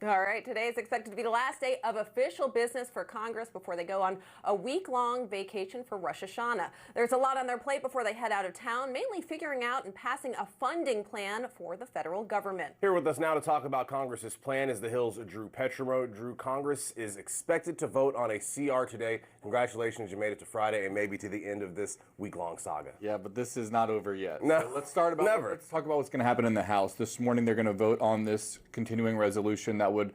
All right, today is expected to be the last day of official business for Congress before they go on a week-long vacation for Rosh Hashanah. There's a lot on their plate before they head out of town, mainly figuring out and passing a funding plan for the federal government. Here with us now to talk about Congress's plan is the Hill's Drew Petromo. Drew, Congress is expected to vote on a CR today. Congratulations, you made it to Friday and maybe to the end of this week-long saga. Yeah, but this is not over yet. No, so let's talk about what's going to happen in the House. This morning they're going to vote on this continuing resolution that would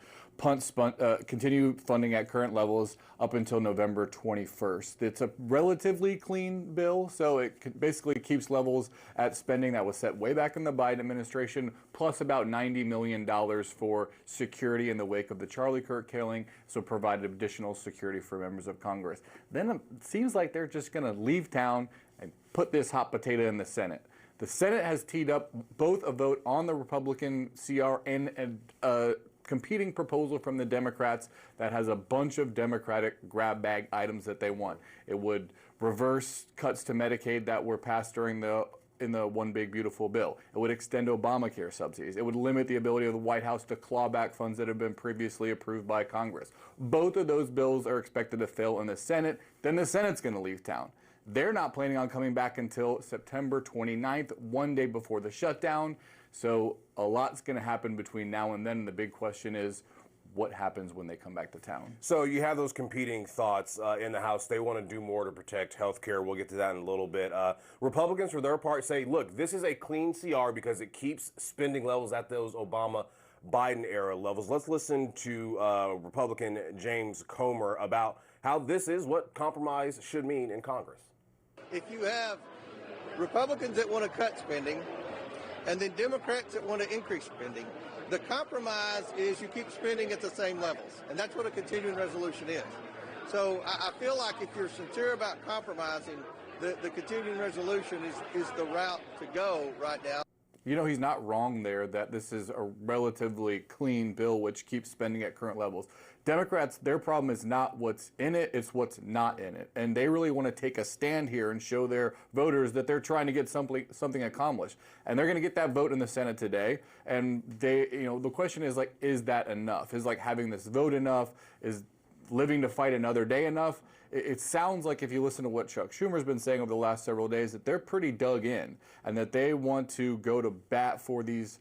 continue funding at current levels up until November 21st. It's a relatively clean bill, so it basically keeps levels at spending that was set way back in the Biden administration, plus about $90 million for security in the wake of the Charlie Kirk killing, so provided additional security for members of Congress. Then it seems like they're just going to leave town and put this hot potato in the Senate. The Senate has teed up both a vote on the Republican CR and a competing proposal from the Democrats that has a bunch of Democratic grab bag items that they want. It would reverse cuts to Medicaid that were passed in the One Big Beautiful Bill. It would extend Obamacare subsidies. It would limit the ability of the White House to claw back funds that have been previously approved by Congress. Both of those bills are expected to fail in the Senate. Then the Senate's going to leave town. They're not planning on coming back until September 29th, one day before the shutdown. So a lot's going to happen between now and then. And the big question is, what happens when they come back to town? So you have those competing thoughts in the House. They want to do more to protect health care. We'll get to that in a little bit. Republicans, for their part, say, look, this is a clean CR because it keeps spending levels at those Obama-Biden era levels. Let's listen to Republican James Comer about how this is what compromise should mean in Congress. If you have Republicans that want to cut spending and then Democrats that want to increase spending, the compromise is you keep spending at the same levels, and that's what a continuing resolution is. So I feel like if you're sincere about compromising, the continuing resolution is the route to go right now. You know, he's not wrong there that this is a relatively clean bill which keeps spending at current levels. Democrats, their problem is not what's in it, it's what's not in it. And they really want to take a stand here and show their voters that they're trying to get something accomplished. And they're going to get that vote in the Senate today. And the question is, like, is that enough? Is, like, having this vote enough? Is living to fight another day enough? It sounds like, if you listen to what Chuck Schumer's been saying over the last several days, that they're pretty dug in and that they want to go to bat for these,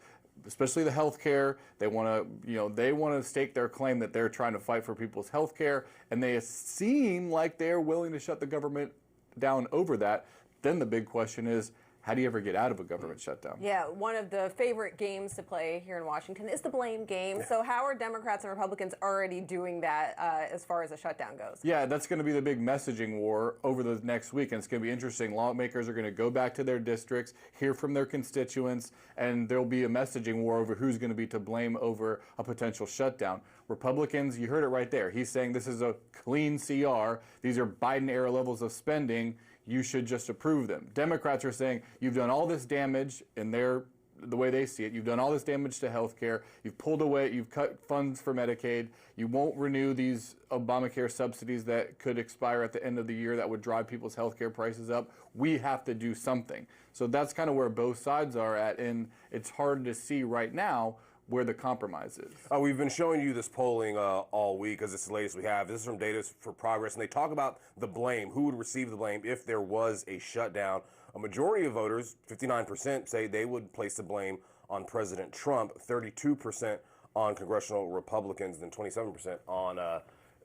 especially the health care. They want to stake their claim that they're trying to fight for people's health care, and they seem like they're willing to shut the government down over that. Then the big question is, how do you ever get out of a government shutdown? Yeah, one of the favorite games to play here in Washington is the blame game. So how are Democrats and Republicans already doing that as far as a shutdown goes? Yeah, that's going to be the big messaging war over the next week, and it's going to be interesting. Lawmakers are going to go back to their districts, hear from their constituents, and there'll be a messaging war over who's going to be to blame over a potential shutdown. Republicans, you heard it right there. He's saying this is a clean CR. These are Biden-era levels of spending. You should just approve them. Democrats are saying you've done all this damage in the way they see it. You've done all this damage to health care. You've pulled away, you've cut funds for Medicaid. You won't renew these Obamacare subsidies that could expire at the end of the year that would drive people's health care prices up. We have to do something. So that's kind of where both sides are at, and it's hard to see right now where the compromise is. We've been showing you this polling all week because it's the latest we have. This is from Data for Progress, and they talk about the blame, who would receive the blame if there was a shutdown. A majority of voters, 59%, say they would place the blame on President Trump, 32% on congressional Republicans, and 27% on the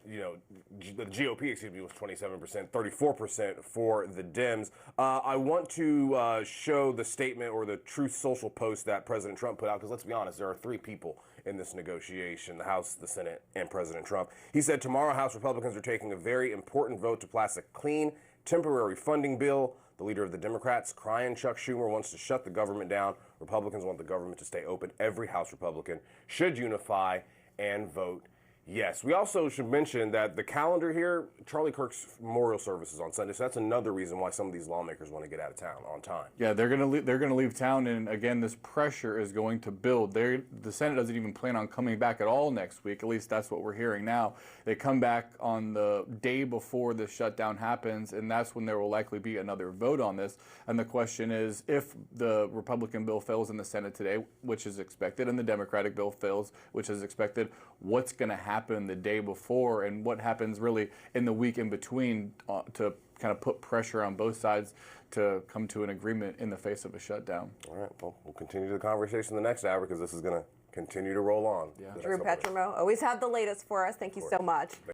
GOP, was 27%, 34% for the Dems. I want to show the statement or the Truth Social post that President Trump put out, because let's be honest, there are three people in this negotiation, the House, the Senate, and President Trump. He said, tomorrow House Republicans are taking a very important vote to pass a clean, temporary funding bill. The leader of the Democrats, crying Chuck Schumer, wants to shut the government down. Republicans want the government to stay open. Every House Republican should unify and vote Yes, we also should mention that the calendar here, Charlie Kirk's memorial service is on Sunday, so that's another reason why some of these lawmakers want to get out of town on time. Yeah, they're gonna leave town, and again, this pressure is going to build. The Senate doesn't even plan on coming back at all next week. At least that's what we're hearing now. They come back on the day before the shutdown happens, and that's when there will likely be another vote on this. And the question is, if the Republican bill fails in the Senate today, which is expected, and the Democratic bill fails, which is expected, what's going to happen the day before, and what happens really in the week in between to kind of put pressure on both sides to come to an agreement in the face of a shutdown. All right, well, we'll continue the conversation the next hour because this is going to continue to roll on. Yeah. Drew Petrimo, always have the latest for us. Thank you so much.